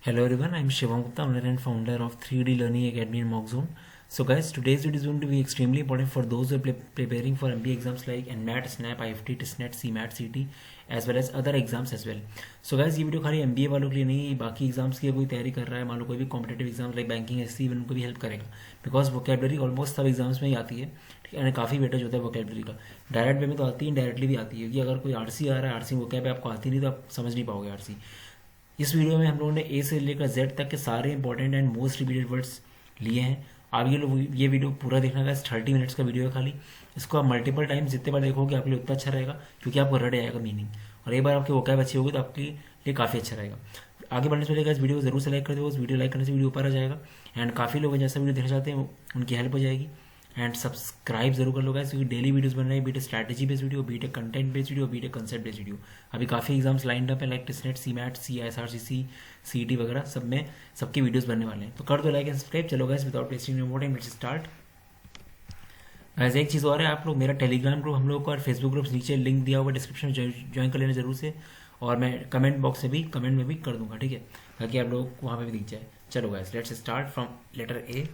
Hello everyone, I'm Shivam Gupta, owner and founder of 3D Learning Academy in Mockzone. So guys, today's video is going to be extremely important for those who are preparing for MBA exams like NMAT, SNAP, IFT, TISNET, CMAT, CT as well as other exams as well. So guys, ये video खाली MBA वालों के लिए नहीं, बाकी exams की कोई तैयारी कर रहा है, मान लो कोई भी competitive exam like banking SC उनको भी हेल्प करेगा, बिकॉज वोकेबलरी ऑलमोस्ट सब एग्जाम्स में ही आती है, ठीक है, काफ़ी वेटेज होता है वोकेबलरी का। डायरेक्ट वे में तो आती है, इनडायरेक्टली भी आती है, कि अगर कोई आरसी आ रहा है, आरसी वोकेब आपको आती नहीं तो आप समझ नहीं पाओगे आरसी। इस वीडियो में हम लोगों ने ए से लेकर जेड तक के सारे important and most repeated words लिए हैं। आप ये वीडियो पूरा देखना है, 30 मिनट्स का वीडियो है खाली। इसको आप मल्टीपल टाइम्स जितने बार देखोगे आपके लिए उतना अच्छा रहेगा, क्योंकि आपको रट आएगा मीनिंग, और एक बार आपकी वोकैब अच्छी होगी तो आपके लिए काफ़ी अच्छा रहेगा। आगे बढ़ने से पहले इस वीडियो को जरूर से लाइक कर दो, उस वीडियो लाइक करने से वीडियो ऊपर आ जाएगा, एंड काफ़ी लोग जैसा वीडियो देखना चाहते हैं उनकी हेल्प हो जाएगी। एंड सब्सक्राइब जरूर कर लो गाइस, क्योंकि डेली वीडियोस बन रहे हैं, बीटे स्ट्रैटेजी बेस्ड वीडियो, बीटे कंटेंट बेस्ड वीडियो, बीटे कंसेप्ट बेस्ड वीडियो। अभी काफ़ी एग्जाम्स लाइंड अप है लाइक टिसनेट, सीमैट, CISRCC, CET वगैरह, सब में सबके वीडियोस बनने वाले हैं, तो कर दो लाइक एंड सब्सक्राइब। चलो guys, without wasting more time let's start. Guys एक चीज़ और है, आप लोग मेरा टेलीग्राम ग्रुप हम लोग को और फेसबुक ग्रुप नीचे लिंक दिया हुआ डिस्क्रिप्शन में ज्वाइन कर लेना जरूर से, और मैं कमेंट बॉक्स से भी कमेंट में भी कर दूंगा, ठीक है, ताकि आप लोग वहाँ पे भी दिख जाए। चलो guys let's start from letter A.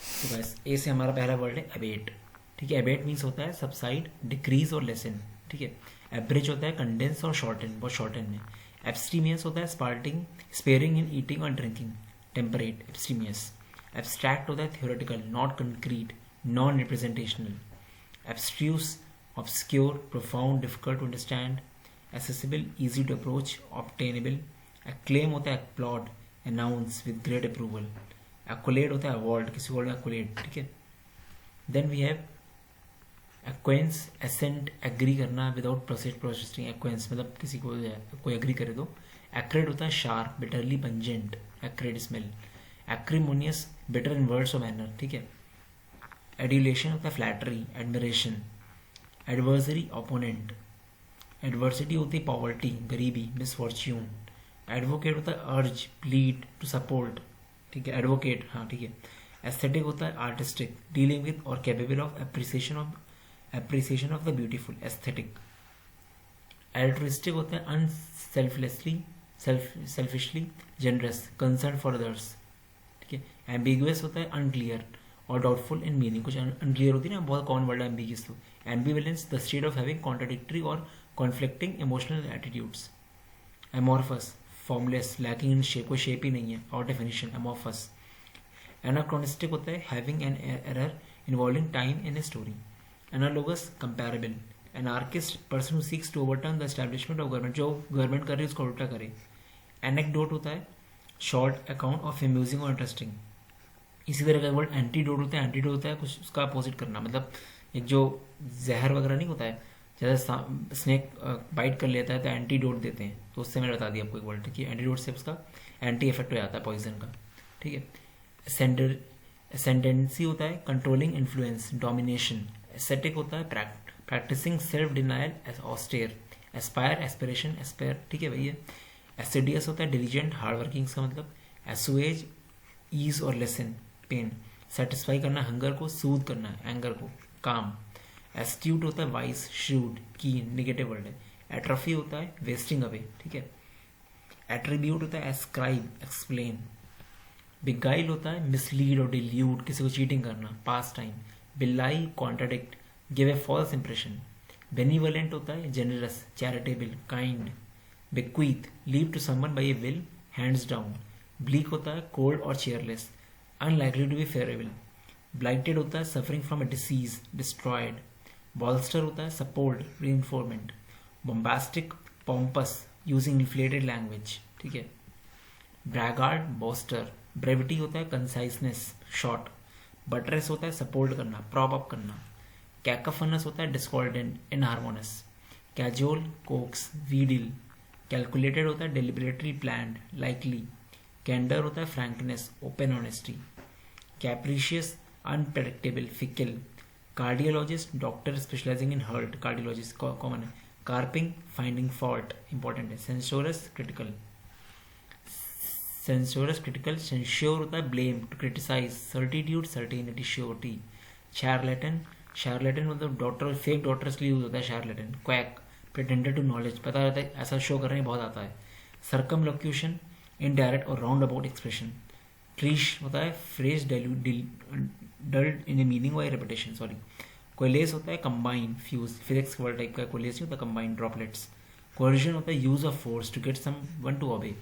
तो गाइस ए से हमारा पहला वर्ड है एबेट, ठीक है। एबेट मीन्स होता है सबसाइड, डिक्रीज और लेसन, ठीक है। एब्रिज होता है कंडेंस और शॉर्टन, बहुत शॉर्टन में। एब्स्टीमियस होता है स्पार्टिंग, स्पेयरिंग इन ईटिंग और ड्रिंकिंग, टेम्परेट, एब्स्टीमियस। एब्स्ट्रैक्ट होता है theoretical, not concrete, non representational. Abstruse, obscure, profound, difficult to understand. Accessible, easy to approach, obtainable. Acclaim होता है applaud, announce with great approval. Accolade होता है award, किसी को accolade, ठीक है। Then we have acquiesce, assent, agree करना without processing, acquiesce मतलब किसी को कोई एग्री करे तो। एक्रेड होता है sharp, bitterly pungent, accrued smell. Acrimonious, bitter in words और मैनर, ठीक है। एड्यूलेशन होता है flattery, admiration. Adversary, opponent. Adversity होती है पॉवर्टी, गरीबी, मिसफॉर्च्यून। एडवोकेट होता है अर्ज, प्लीड, टू सपोर्ट, ठीक है, एडवोकेट, हाँ ठीक है। एस्थेटिक होता है आर्टिस्टिक, डीलिंग विद और capable of appreciation of the beautiful, aesthetic. Altruistic होता है unselfishly, selfishly generous, concern for others, ठीक है। एम्बिगुअस होता है अनक्लियर और डाउटफुल इन मीनिंग, कुछ अनक्लियर होती है ना, बहुत कॉमन वर्ड है एम्बिगुअस। तो ambivalence, the state of having contradictory और conflicting emotional attitudes. Amorphous, formless, lacking in shape, कोई शेप ही नहीं है, और डेफिनेशन एमोर्फस। एनाक्रोनिस्टिक होता है having an error involving time in a story. Analogous, comparable. Anarchist, person who seeks to overturn the establishment of government, जो government कर रही है उसको उल्टा करे। एनेक्डोट होता है शॉर्ट अकाउंट ऑफ अम्यूजिंग और इंटरेस्टिंग। इसी तरह का वर्ड एंटीडोट होता है, एंटीडोट होता है कुछ उसका अपोजिट करना, मतलब एक जो जहर वगैरह नहीं होता है, जैसे स्नेक बाइट कर लेता है तो एंटीडोट देते हैं, तो उससे मैंने बता दिया आपको एक वर्ड कि एंटीडोट से उसका एंटी इफेक्ट हो जाता है पॉइजन का, ठीक है। एसेंडेंसी होता है कंट्रोलिंग इन्फ्लुएंस, डोमिनेशन। एस्थेटिक होता है practising self denial, austere. Aspire, aspiration, aspire, ठीक है भैया। एसिडियस होता है डिलीजेंट, हार्ड वर्किंग का मतलब। एसुएज, ईज और लेसन, पेन। सेटिस्फाई करना हंगर को, सूद करना एंगर को, काम। एस्ट्यूट होता है वाइस, श्रूड, कीन, निगेटिव वर्ड है। एट्रोफी होता है वेस्टिंग अवे, ठीक है। एट्रीब्यूट होता है एस्क्राइब, एक्सप्लेन। बिगाइल होता है मिसलीड और डिल्यूट, किसी को चीटिंग करना, pass time. Belie, contradict, give a false impression. Benevolent होता है generous, charitable, kind. Bequeath, leave to someone by a will, hands down. Bleak होता है कोल्ड और cheerless, unlikely to be favourable. Blighted होता है suffering from a disease, destroyed. Bolster होता है support, reinforcement. Bombastic, pompous, using inflated language, ठीक है। ब्रैगार्ड, booster. Brevity होता है कंसाइसनेस, शॉर्ट। बटरेस होता है सपोर्ट करना, प्रॉप अप करना। कैकाफनस होता है discordant, inharmonious. Cajole, coax, wheedle. Calculated होता है डेलिबरेटली प्लान्ड, लाइकली। कैंडर होता है frankness, open honesty. Capricious, unpredictable, fickle. Cardiologist, doctor specialising in heart, cardiologist common है। कार्पिंग, फाइंडिंग फॉल्ट, इंपॉर्टेंट है। Censorious, critical. Censorious, critical. Censure होता है blame, to criticise. Certitude, certainty, surety. Charlatan, charlatan मतलब doctor, fake doctors के लिए use होता है charlatan. Quack, pretender to knowledge, पता रहता है ऐसा शो कर रहे हैं, बहुत आता है। सर्कमलोक्यूशन, इनडायरेक्ट और राउंड अबाउट एक्सप्रेशन। ट्रीश होता है phrase dulled in a meaning by repetition, sorry. Coalesce होता है combine, fuse, physics word type का कोलेस होता है कंबाइन ड्रॉपलेट्स। कोर्जन होता है use of force to get someone to obey.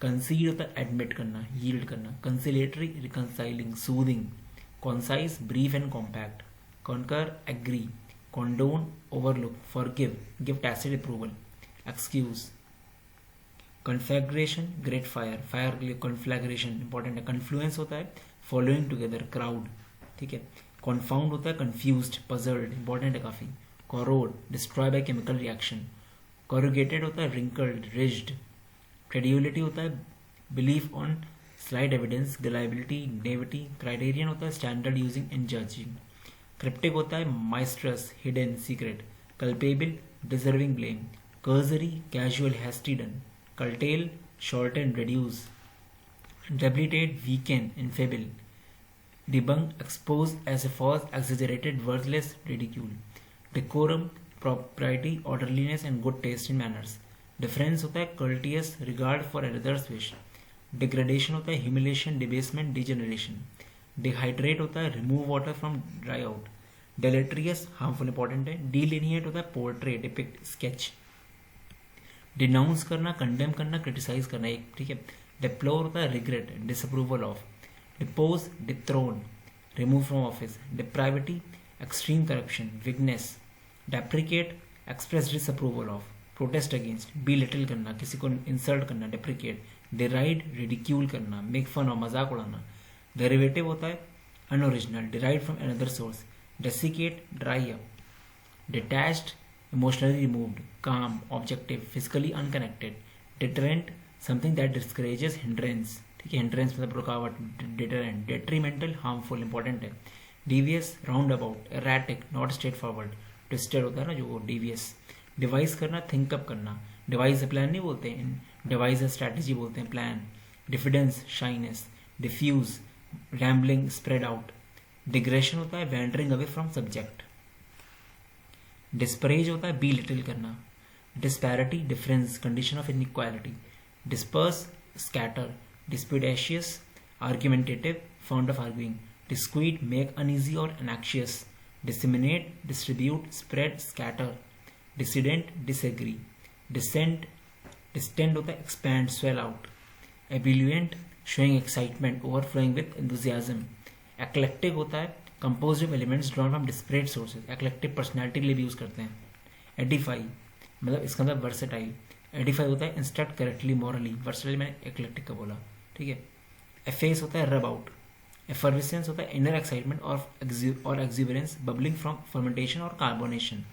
Concede होता है एडमिट करना, यील्ड करना। Conciliatory reconciling, soothing. Concise brief and compact. Concur agree. Condone overlook. Forgive give tacit approval. Excuse. कन्फ्लैग्रेशन great fire, fire के लिए कन्फ्लैग्रेशन important है। Confluence होता है following together, crowd, ठीक है। कॉन्फाउंड होता है कंफ्यूज्ड, पजल्ड, इंपॉर्टेंट है काफी। Corrode destroy by chemical reaction. Corrugated होता है रिंकल्ड, रिज्ड। क्रेडिबिलिटी होता है belief on slight evidence, reliability, naivety. Criterion होता है standard using in judging. Cryptic होता है mysterious, hidden, secret. Culpable deserving blame. Cursory casual, hasty done. curtail shorten, reduce. Debilitate weaken, infable. Debunk expose as a false, exaggerated, worthless, ridicule. Decorum propriety, orderliness and good taste in manners. Difference होता है courteous, regard for another's wish. Degradation होता है humiliation, debasement, degeneration. Dehydrate होता है remove water from dry out. Deleterious harmful, important है. Delineate होता है portray, depict, sketch. Denounce करना, कंडेम करना, क्रिटिसाइज करना, एक, ठीक है। डिप्लोर होता है regret, disapproval of. Depose dethrone, remove from office. Depravity extreme corruption, wickedness. Deprecate express disapproval of, protest against. Belittle करना, किसी को इंसल्ट करना, डेप्रिकेट। डिराइड रिडिक्यूल करना, मेक फन और मजाक उड़ाना। डेरिवेटिव होता है unoriginal, derive from another source. Desiccate dry up. Detached emotionally removed, calm, objective, physically unconnected. Deterrent something that discourages, hindrance, ठीक है। hindrance मतलब रुकावट, deterrent. Detrimental harmful, important है। devious roundabout, erratic, not straightforward, twisted होता है ना जो devious। devise करना, think up करना, devise a plan नहीं बोलते हैं, devise a strategy बोलते हैं, plan। diffidence shyness, diffuse rambling, spread out। digression होता है wandering away from subject। Disparage होता है बी लिटिल करना। Disparity difference, condition of inequality. Disperse scatter. Disputatious argumentative, fond of arguing. Disquiet make uneasy और anxious. Disseminate distribute, spread, scatter. Dissident disagree. Dissent distend होता है expand, swell out. Ebullient showing excitement, overflowing with enthusiasm. Eclectic होता है composed of elements drawn from disparate sources, eclectic personality के लिए भी use करते हैं। एडिफाई मतलब इसका मतलब वर्सेटाइल। एडिफाई होता है इंस्ट्रक्ट करेक्टली, मॉरली। वर्सेटाइल मैंने एक्लेक्टिक का बोला, ठीक है। एफेस होता है रब आउट। एफर्विसेंस होता है इनर एक्साइटमेंट और एक्सिबरेंस, बबलिंग फ्रॉम फर्मेंटेशन और कार्बोनेशन।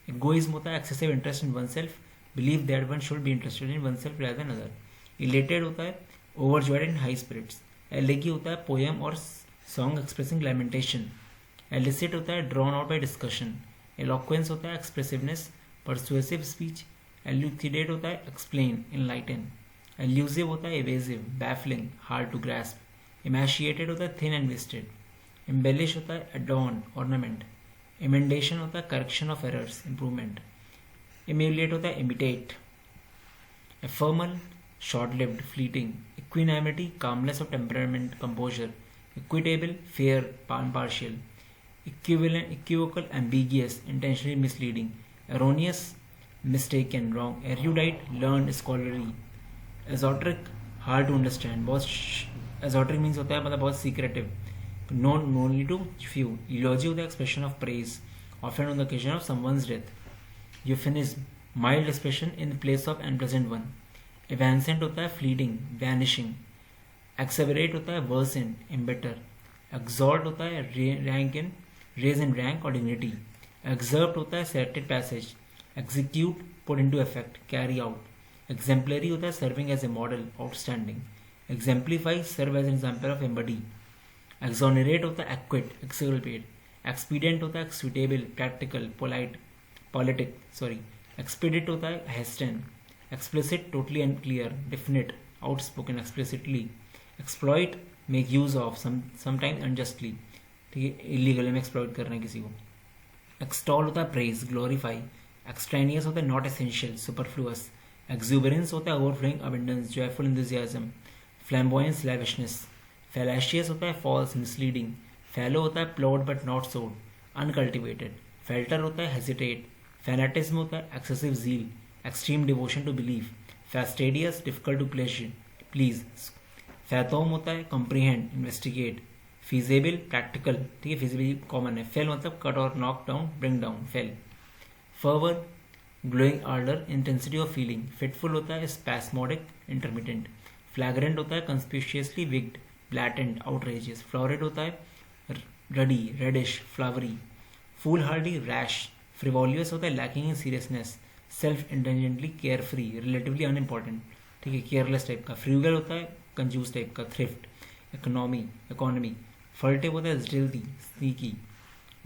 इगोइज्म होता है excessive interest in one self, believe that one should be interested in one self rather than other. Elated होता है overjoyed in high spirits. Elegy होता है poem और song expressing लैमेंटेशन। Elicit होता है drawn out by discussion. Eloquence होता है एक्सप्रेसिवनेस, persuasive speech. Elucidate होता है एक्सप्लेन, इनलाइटन। एल्यूसिव होता है एवेजिव, बैफलिंग, हार्ड टू ग्रास्प। इमैशिएटेड होता है थिन एंड वेस्टेड। एम्बेलिश होता है एडॉर्न, ऑर्नामेंट। इमेंडेशन होता है correction of errors, improvement. Emulate होता है imitate. Ephemeral short lived, fleeting. Equanimity calmness of temperament, composure. Equitable, fair, impartial. Equivalent, equivocal, ambiguous, intentionally misleading. Erroneous, mistaken, wrong. Erudite, learned, scholarly. Esoteric, hard to understand. बहुत esoteric means होता है मतलब बहुत secretive. Known only to few. Eulogy होता है expression of praise, often on the occasion of someone's death. Euphemism, mild expression in place of unpleasant one. Evanescent होता है fleeting, vanishing. एक्सेवरेट होता है वर्सन, एम्बेटर। एक्सॉल्ट होता है rank in, raise in rank और dignity. Excerpt होता है selected passage. Execute put into effect, carry out. Exemplary होता है serving as a model, outstanding. Exemplify serve as an example of embody. Exonerate होता है acquit, exculpate. Expedient होता है suitable, practical, polite, politic, sorry. Expedite होता है hasten. Explicit totally unclear, definite, outspoken, explicitly. Exploit make use of, sometimes unjustly, ठीक है, illegally में exploit करना है किसी को। एक्सटॉल होता है प्रेज, ग्लोरीफाई। एक्सट्रेनियस होता है नॉट एसेंशियल, सुपरफ्लुअस। एक्सूबरेंस होता है overflowing abundance, joyful enthusiasm. Flamboyance lavishness. Fallacious होता है फॉल्स मिसलीडिंग. फैलो होता है plot but not sowed, uncultivated. Falter होता है हेजिटेट. फैनेटिज्म होता है excessive zeal, extreme devotion to believe. Fastidious difficult to please. Fathom होता है कॉम्प्रीहेंड इन्वेस्टिगेट. फीजेबल प्रैक्टिकल, ठीक है, फिजिबली कॉमन है. फेल मतलब कट और knock down bring down, fell. Fervour glowing ardour intensity of feeling. Fitful होता है spasmodic intermittent. फ्लैग्रेंट होता है कंस्पिशियसली विग्ड ब्लैटेंट आउटरेजियस. फ्लोरिड होता है रडी रेडिश फ्लावरी. फूल हार्डी रैश. फ्रिवोलियस होता है लैकिंग इन seriousness, self intelligently care free, relatively unimportant, ठीक है, केयरलेस टाइप का. फ्रूगल होता है कंजूस टाइप का, थ्रिफ्ट. इकोनॉमी. फर्टिव होता है स्टिल्थी स्नीकी.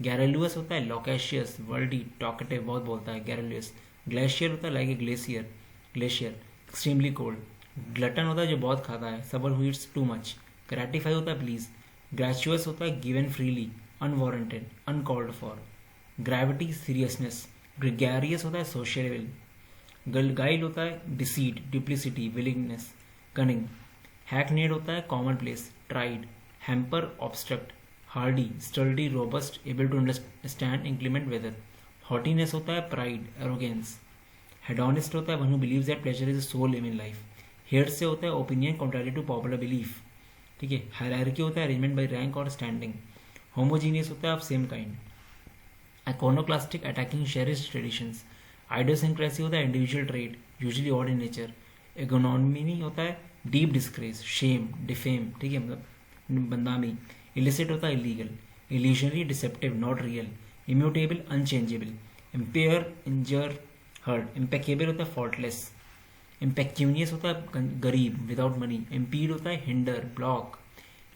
गैरेलुअस होता है लोकेशियस वर्ल्डी टॉकेटिव, बहुत बोलता है गैरेलुअस. ग्लेशियर होता है like a glacier extremely cold. Glutton होता है जो बहुत खाता है, सबल who eats too much. Gratify होता है प्लीज. ग्रेचुअस होता है given freely, unwarranted, uncalled for. Gravity seriousness. Gregarious होता है सोशियबल. गाइड होता है deceit duplicity wiliness cunning. Hackneyed होता है commonplace, trite. Hamper obstruct. Hardy sturdy robust able to understand inclement weather. Haughtiness होता है प्राइड एरोगेंस. हेडोनिस्ट होता है one who believes that pleasure is sole live in life. Heresy होता है opinion contrary to popular belief, ठीक है. Hierarchy होता है अरेंजमेंट बाय रैंक और स्टैंडिंग. होमोजीनियस होता है of same kind. Iconoclastic attacking cherished traditions. Idiosyncrasy होता है individual trait usually odd in nature. Ignominy होता है डीप डिस्ग्रेस शेम डिफेम, ठीक है, मतलब बदनामी. इलिसिट होता है illegal. Illusionary deceptive not real. Immutable unchangeable. Impair injure hurt. Impeccable होता है फॉल्टलेस. इम्पेक्यूनियस होता है गरीब विदाउट मनी. इम्पीड होता है हिंडर ब्लॉक.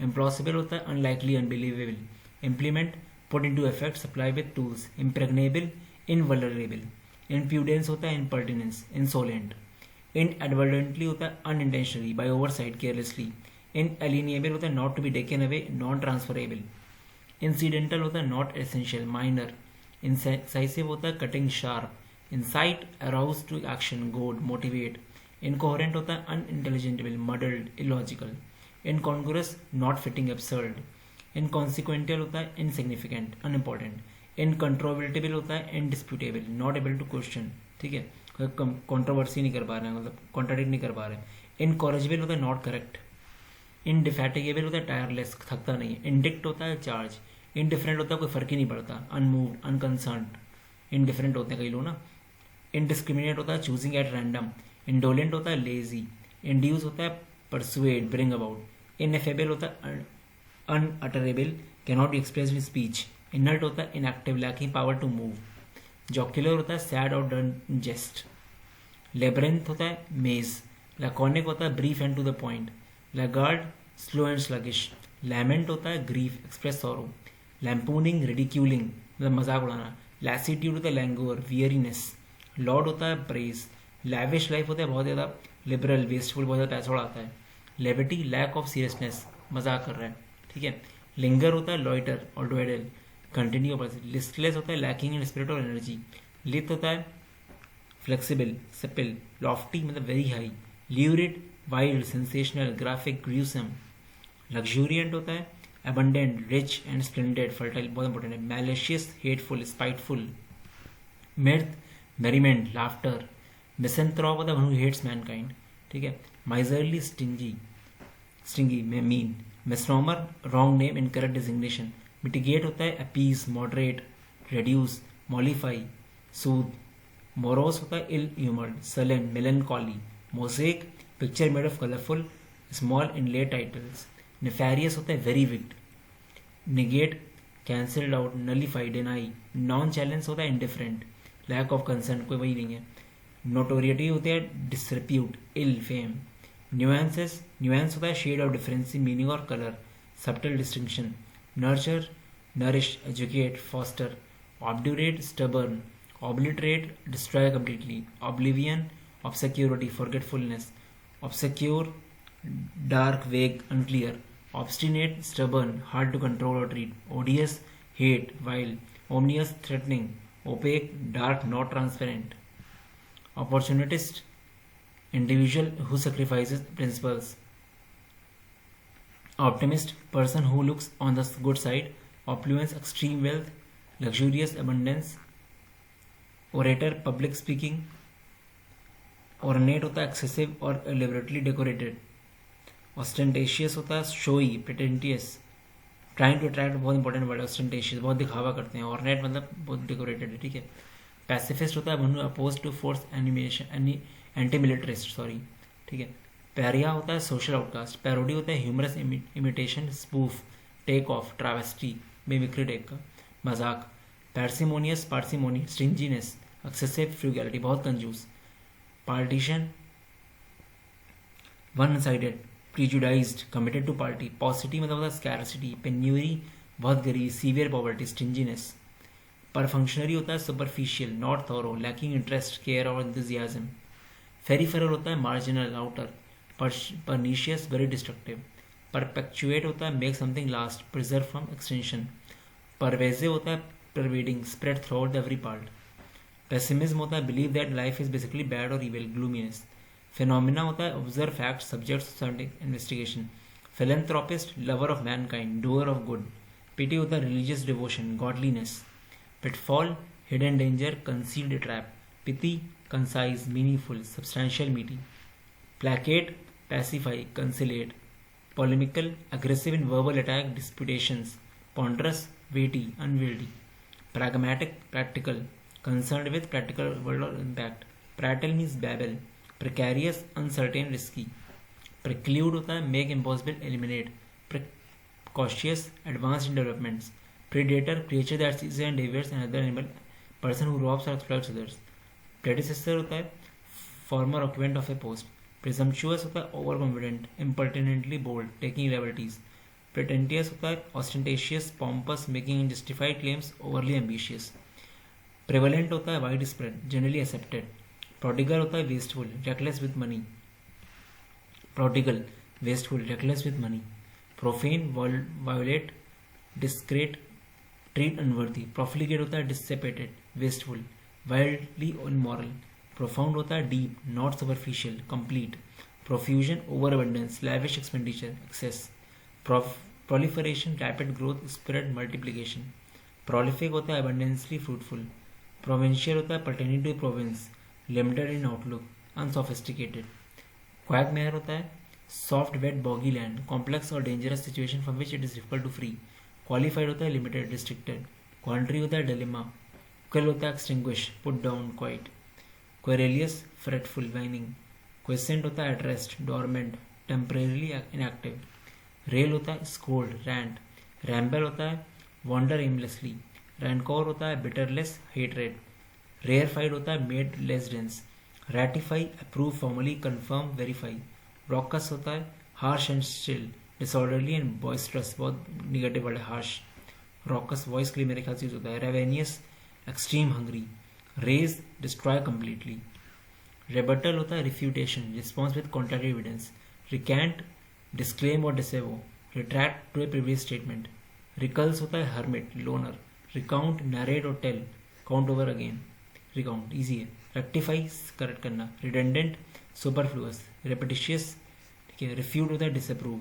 इम्प्लॉसिबल होता है unlikely unbelievable. Implement put into effect supply with tools. Impregnable invulnerable. Impudence होता है इम्पर्टिनेंस इंसोलेंट. इनएडवर्टेंटली होता है unintentionally by oversight carelessly. Inalienable होता है not to be taken away non transferable. Incidental होता है नॉट एसेंशियल माइनर. इंसाइसिव होता है cutting sharp. Incite arouse to action goad motivate. Incoherent होता है unintelligible muddled illogical. Incongruous not fitting absurd. Inconsequential होता है इनसिग्निफिकेंट अनइम्पॉर्टेंट. इनकंट्रोवर्टेबल होता है इनडिस्प्यूटेबल नॉट एबल टू क्वेश्चन, ठीक है, कंट्रोवर्सी नहीं कर पा रहे हैं, मतलब कॉन्ट्राडिक्ट नहीं कर पा रहे हैं. इनकॉरेजिबल होता है नॉट करेक्ट. इनडिफैटिगेबल होता है टायरलेस थकता नहीं है. इंडिक्ट होता है चार्ज. इनडिफरेंट होता है कोई फर्क ही नहीं पड़ता. अनमूव्ड अनकंसर्न इनडिफरेंट होते हैं कई लोग ना. इनडिस्क्रिमिनेट होता है चूजिंग एट रैंडम. इंडोलेंट होता है लेजी. इंड्यूस होता है परसुएड ब्रिंग अबाउट. इनएफेबल होता है unutterable cannot be expressed in speech. Inert होता है inactive lacking power to move. Jocular होता है सैड और डन जेस्ट. लेब्रिंथ होता है मेज. लैकोनिक होता है brief and to the point. Laggard slow and sluggish. Lament होता है grief express sorrow. Lampooning ridiculing मतलब मजाक उड़ाना. लैसिट्यूड होता है लैंगोर वियरीनेस. लॉर्ड होता है प्रेज. लैविश लाइफ होता है बहुत ज़्यादा लिबरल वेस्टफुल, बहुत ज़्यादा पैसा उड़ाता है. लेविटी लैक ऑफ सीरियसनेस मजाक कर रहा है, ठीक है. लिंगर होता है लॉइटर और डोएडल कंटिन्यू. लिस्टलेस होता है लैकिंग इन स्पिरिट और एनर्जी. लिथ होता है फ्लेक्सिबल सपिल. लॉफ्टी मतलब very high. Lurid wild sensational graphic gruesome. Luxuriant होता है abundant, rich and splendid, fertile, बहुत इंपॉर्टेंट है. malicious, hateful, spiteful. mirth, merriment, laughter. misanthrope होता है one who hates mankind, ठीक है. miserly, stingy, mean. misnomer, wrong name, incorrect designation. mitigate होता है appease, moderate, reduce, mollify, soothe. morose होता है ill humored, sullen, melancholy. mosaic, picture made of colorful small inlaid titles. nefarious होता है very wicked. Negate cancelled out nullify deny. Non challenge होता है indifferent. Lack of concern कोई वही नहीं है. नोटोरियटी होती है डिसरिप्यूट इल फेम. न्यूएंस होता है shade of difference in meaning और colour subtle distinction. Nurture nourish educate foster. Obdurate stubborn. Obliterate destroy completely. Oblivion obscurity forgetfulness. Obscure dark, vague, unclear. obstinate, stubborn, hard to control or treat. odious, hate, vile. ominous, threatening. opaque, dark, not transparent. opportunist, individual who sacrifices principles. Optimist, person who looks on the good side. Opulence, extreme wealth, luxurious abundance. Orator, public speaking. Ornate होता है excessive और elaborately decorated. Ostentatious होता है showy, pretentious. Trying to attract, बहुत important word, ostentatious बहुत दिखावा करते हैं. Ornate मतलब बहुत decorated है, ठीक है. Pacifist होता है one opposed to force animation, anti-militarist, sorry, ठीक है. पैरिया होता है सोशल आउटकास्ट. पैरोडी होता है humorous imitation, spoof, take off, travesty, mimicry type का, मजाक. Parsimonious, parsimony, stinginess, excessive, frugality, बहुत कंजूस. Partisan, one sided, prejudiced, committed to party. Paucity मतलब होता है स्कैरसिटी. पेन्यूरी, बहुत गरीब, सीवियर पॉवर्टी, स्टिंजीनेस. पर फंक्शनरी होता है superficial, not thorough, lacking interest, care और एंथुजियाज्म. फेरीफेरल होता है marginal, outer. Pernicious, very destructive. Perpetuate होता है make something last, preserve from extinction. Pervasive होता है pervading, spread throughout every part. Pessimism होता है believe that life is basically bad or evil, gloominess. Phenomena होता है observe facts, subject to scientific investigation. Philanthropist, lover of mankind, doer of good. Pity होता है religious devotion, godliness. Pitfall, hidden danger, concealed trap. Pity, concise, meaningful, substantial, meaty. Placate, pacify, conciliate. Polemical, aggressive in verbal attack, disputations. Ponderous, weighty, unwieldy. Pragmatic, practical, concerned with practical world or impact. Prattle means babble. Precarious, uncertain, risky. Preclude होता है make impossible, eliminate. Precautious, advanced in developments. Predator, creature that sees and devours another animal, person who robs or exploits others. Predecessor होता है former occupant of a post. Presumptuous होता है overconfident, impertinently bold, taking liberties. Pretentious होता है ostentatious, pompous, making unjustified claims, overly ambitious. Prevalent होता है widespread, generally accepted. Prodigal होता है wasteful, reckless with money. Prodigal, wasteful, reckless with money. Profane, violate, desecrate, treat unworthy. Profligate होता है dissipated, wasteful, wildly immoral. Profound होता है deep, not superficial, complete. Profusion, overabundance, lavish expenditure, excess. Proliferation, rapid growth, spread, multiplication. Prolific होता है abundantly fruitful. Provincial होता है pertaining to province, limited in outlook, unsophisticated. Quagmire होता है soft wet boggy land, complex और dangerous situation from which it is difficult to free. Qualified होता है limited, restricted. क्वांट्री होता है डिलेमा. क्विल होता है extinguish, put down, quite. Querulous, fretful, whining. Quiescent होता है at rest, dormant, temporarily inactive. Rail होता है scold, rant. Ramble होता है wander aimlessly. Rancor होता है bitterless, hatred. Rarefied होता है made less dense. Ratify, approve, formally, confirm, verify. Raucous होता है harsh and still, disorderly and boisterous. बहुत negative word है harsh. Raucous voice के लिए मेरे ख्याल से यूज होता है. Ravenous, extreme hungry. Raise, destroy completely. Rebuttal होता है refutation, response with contrary evidence. Recant, disclaim or disavow. Retract to a previous statement. Reculse होता है hermit, loner. Recount, narrate or tell. Count over again. Recount, easy है. Rectify, correct करना. Redundant, superfluous. Repetitious, ठीक है. Refute होता है disapprove.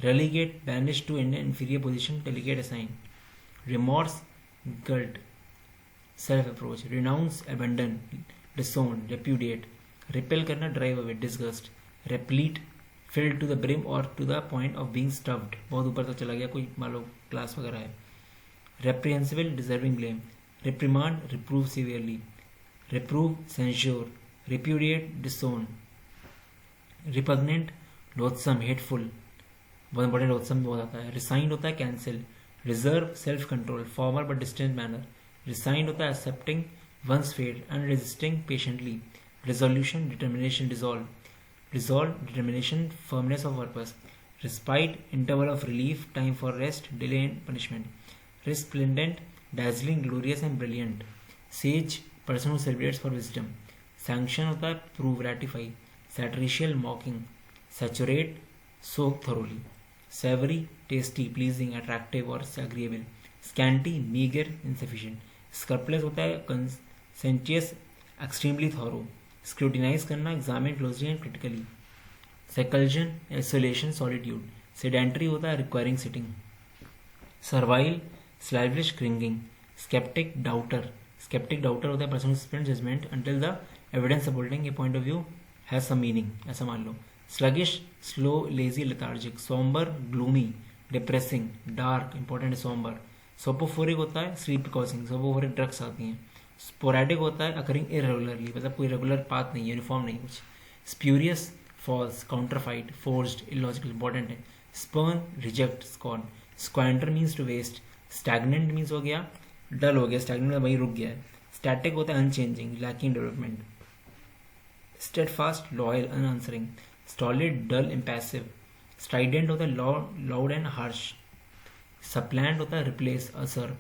Relegate, banish to an inferior position, delegate, assign. Remorse, guilt. Self reproach, renounce, abandon, disown, repudiate. Repel करना, drive away, disgust. Replete, filled to the brim और to the point of being stuffed, बहुत ऊपर तक चला गया, कोई मान लो class वगैरह है. रेप्रिहेंसिबल, deserving blame. रिप्रिमांड, रिप्रूव severely. रिप्रूव, censure. रिप्यूडिएट, डिसोन. Repugnant, लोथसम, hateful, बहुत इंपॉर्टेंट, लोथसम बहुत आता है. रिसाइंड होता है cancel. Reserve, self control, formal but distant manner. Resigned होता है accepting one's fate, unresisting, patiently. Resolution, determination, dissolve. Resolve, determination, firmness of purpose. Respite, interval of relief, time for rest, delay and punishment. Resplendent, dazzling, glorious and brilliant. Sage, person who celebrates for wisdom. Sanction होता है prove, ratify. Satiricial, mocking. Saturate, soak thoroughly. Savory, tasty, pleasing, attractive or agreeable. Scanty, meager, insufficient. Scrupulous होता है conscientious, extremely thorough. Scrutinise करना, examine closely and critically. Seclusion, isolation, solitude. Sedentary होता है requiring sitting. Servile, slavish, cringing. Sceptic, doubter. Sceptic doubter होता है person who suspends judgement until the evidence supporting a point of view has some meaning, ऐसा मान लो। Sluggish, slow, lazy, lethargic. Sombre, gloomy, depressing, dark, important है sombre. Soporific होता है sleep causing, सोपोफोरिक drugs आती हैं। स्पोरेडिक होता है अकरिंग इरेगुलरली, मतलब कोई रेगुलर पाथ नहीं, यूनिफॉर्म नहीं कुछ। Spurious, false, counterfeit, forced, illogical, important है। Spurn, reject, scorn. Squander means to waste. Stagnant means हो गया डल हो गया, स्टैग्नेंट वहीं रुक गया है। स्टैटिक होता है unchanging, lacking development. Steadfast, loyal, unswerving. Stolid, dull, impassive. Strident होता है लाउड एंड हार्श। सप्लैंट होता है रिप्लेस, असर्व।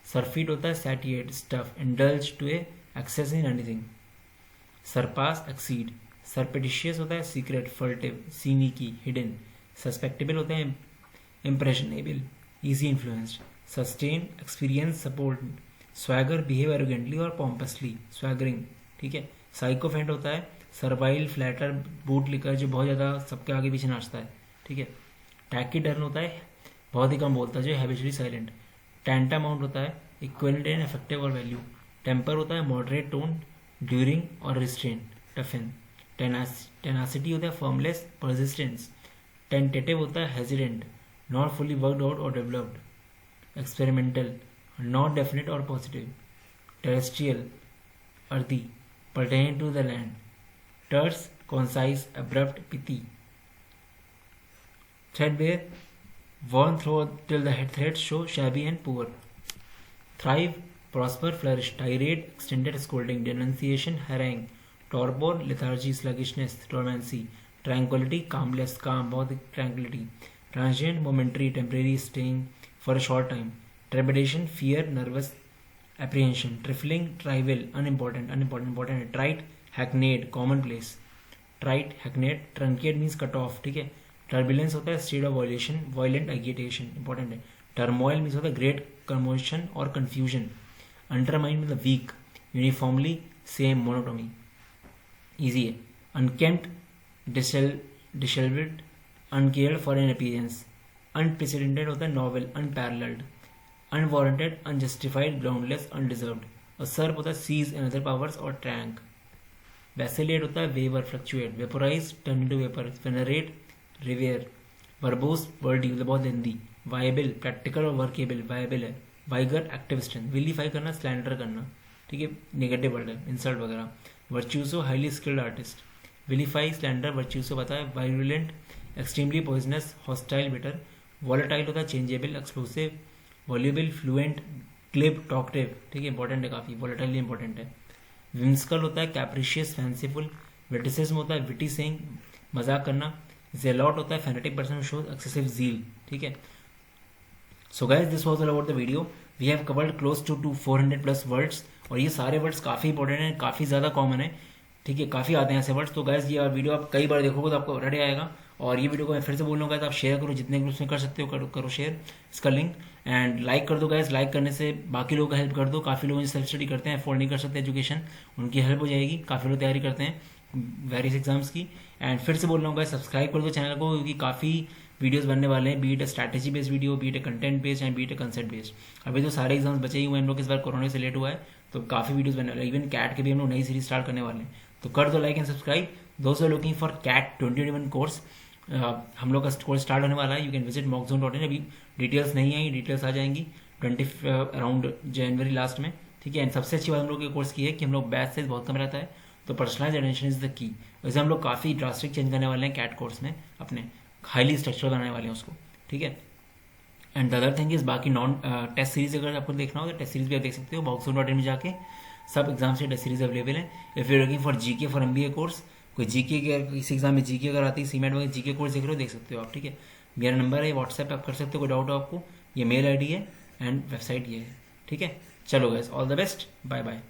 सरफीट होता है satiate, stuff, indulge to a excess in anything. Surpass, exceed. Surreptitious होता है secret, furtive, sneaky, hidden. Susceptible होता है impressionable, easy influenced. Sustain, experience, support. Swagger, behave arrogantly और पॉम्पसली, स्वैगरिंग, ठीक है। साइकोफेंट होता है सर्वाइल, फ्लैटर, बूट लिकर, जो बहुत ज़्यादा सबके आगे पीछे नाचता है, ठीक है। टैकीडर्न होता है बहुत ही कम बोलता है, जो हैबिचुअली साइलेंट। टैंटामाउंट होता है इक्विवेलेंट एंड इफेक्टिव और वैल्यू। टेम्पर होता है मॉडरेट टोन, ड्यूरिंग और रिस्ट्रेन, टफन। टेनासिटी होता है फर्मलेस, परसिस्टेंस। टेंटेटिव होता है hesitant, not fully worked out और डेवलप्ड। एक्सपेरिमेंटल, नॉट डेफिनेट और positive. Terrestrial, earthy, pertaining to the land. Terse, concise, abrupt, pithy. Threadbare, worn through till the threads show shabby and poor. Thrive, prosper, flourish. Tirade, extended scolding, denunciation, harangue. Torpor, lethargy, sluggishness, dormancy. Tranquility, calmness, calm, बहुत tranquility. Transient, momentary, temporary, staying for a short time. Trepidation, fear, nervous, apprehension. Trifling, trivial, unimportant, important है. Trite, hackneyed, commonplace. Trite, hackneyed, truncate means cut off, ठीक है. Turbulence होता है state of violation, violent agitation, important है. Turmoil means होता है great commotion और confusion. Undermine means weak, uniformly, same, monotony. Easy है. Unkempt, disheveled, uncared for an appearance. Unprecedented होता है novel, unparalleled. Unwarranted, unjustified, groundless, undeserved. Usurp होता है seize another powers और trank. Vacillate होता है waver, fluctuate. Vaporize, turn into vapor. Venerate, revere. Verbose, wordy, मतलब बहुत लेंदी. Viable, practical और workable, viable है. Vigor, active strength. Vilify करना, slander करना, ठीक है, negative word है, insult वगैरह. Virtuoso, highly skilled artist. Vilify, slander, virtuoso पता है. Virulent, extremely poisonous, hostile, bitter. Volatile होता है changeable, explosive, voluble, fluent, clip, talkative, ठीक है, इंपॉर्टेंट है काफी, वॉलेटाइल इंपॉर्टेंट है। विम्सिकल होता है कैप्रिशियस, फैंसीफुल। विटिसिज्म होता है विटी सेइंग, मजाक करना। जेलॉट होता है fanatic person shows excessive zeal, ठीक है। So guys, this was all about the video. We have covered close to 400 plus words, और ये सारे वर्ड्स काफी इंपॉर्टेंट हैं, काफी ज्यादा कॉमन है, ठीक है, काफी आते हैं ऐसे वर्ड्स। तो गाइस, ये वीडियो आप कई बार देखोगे तो आपको रेडी आएगा। और ये वीडियो को मैं फिर से बोल रहा हूँ, आप शेयर करो, जितने ग्रुप्स में कर सकते हो करो शेयर इसका लिंक, एंड लाइक कर दो गाइस। लाइक करने से बाकी लोगों का हेल्प कर दो। काफ़ी लोग सेल्फ स्टडी करते हैं, अफोर्ड नहीं कर सकते एजुकेशन, उनकी हेल्प हो जाएगी। काफ़ी लोग तैयारी करते हैं वेरियस एग्जाम्स की। एंड फिर से बोल रहा हूँ गाइस, सब्सक्राइब कर दो चैनल को, क्योंकि काफ़ी वीडियोस बनने वाले हैं, be it strategy based video, be it content based and be it concept based. अभी तो सारे एग्जाम्स बचे ही हुए हैं, हम लोग इस बार कोरोना से लेट हुआ है, तो काफ़ी वीडियोस बनने वाले हैं। इवन कैट के भी हम लोग नई सीरीज स्टार्ट करने वाले हैं, तो कर दो लाइक एंड सब्सक्राइब। दोस्त are looking for CAT 2021 course, हम लोग का कोर्स स्टार्ट होने वाला है। You can visit mockzone.in। अभी डिटेल्स नहीं आई, डिटेल्स आ जाएंगी अराउंड जनवरी लास्ट में, ठीक है। एंड सबसे अच्छी बात हम लोग के कोर्स की है कि हम लोग बैच साइज बहुत कम रहता है, तो personalise attention is the key. वैसे हम लोग काफ़ी ड्रास्टिक चेंज करने वाले हैं कैट कोर्स में, अपने हाईली स्ट्रक्चर बनाने वाले हैं उसको, ठीक है। And the other thing is, बाकी नॉन टेस्ट सीरीज अगर आपको देखना हो तो टेस्ट सीरीज भी आप देख सकते हो mockzone.in में जाके, सब एग्जाम से टेस्ट सीरीज अवेलेबल है। If you looking for GK for MBA course, कोई जीके के किसी एग्जाम में जीके अगर आती है, सीमेट वगैरह जीके कोर्स देख रहे हो, देख सकते हो आप, ठीक है। मेरा नंबर है, व्हाट्सएप आप कर सकते हो, कोई डाउट हो आपको, ये मेल ID है एंड वेबसाइट ये है, ठीक है। चलो guys, all the best, bye bye.